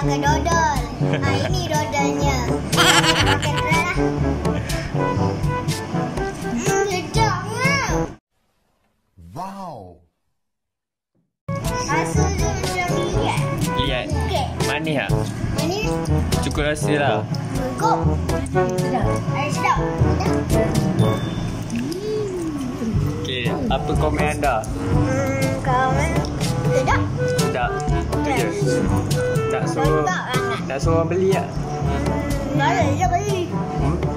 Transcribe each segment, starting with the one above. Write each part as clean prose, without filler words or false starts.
makan dodol. Ini dodolnya. Makan try lah. Sedapnya. Wow. Rasa dia macam liat. Lihat. Okey. Manis tak? Manis. Cukup rasa lah. Cukup. Sedap. Sedap. Okey, apa komen anda? Komen. Sedap. Tak. Itu je. Tak suruh orang beli tak? Boleh je beli.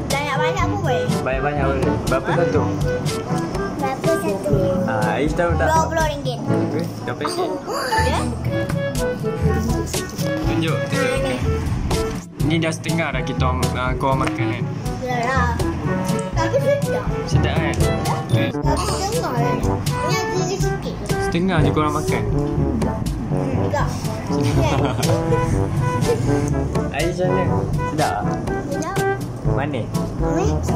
Banyak-banyak pun boleh. Banyak-banyak boleh. Berapa satu? Berapa satu? Ais tahu tak? RM20. Berapa ringgit? Ya? Tunjuk. Ni dah setengah dah kita korang makan kan? Yalah. Tapi sedap. Sedap kan? Tapi setengah lah. Ni ada sikit. Setengah je korang makan. Enggak. Ais macam mana? Sedap tak? Sedap. Manis? Manis.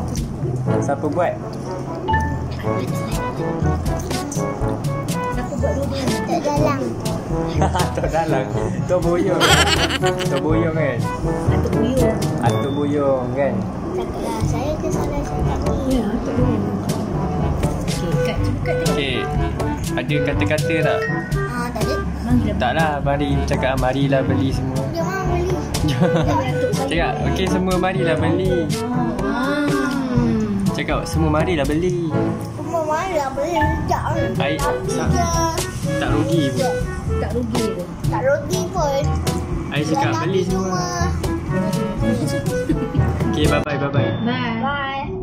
Siapa buat? Aku buat dulu. Tak dalam. Tok dalang. Tok Buyung. Tok Buyung kan? Atuk buyung. Atuk Buyung kan? Takutlah. Saya kesalahan saya tak ni. Ya, Atuk buyung. Okey, kat cepat. Okey. Ada kata-kata tak? Tak ada. Taklah, mari cakap marilah beli semua. Dia mau beli. Cakap, okey semua marilah beli. Cakap, semua marilah beli. Semua mana beli. Tak. Air tak rugi pun. Tak rugi pun. Tak rugi pun. Air cakap beli semua. Okey, bye-bye. Bye. Bye.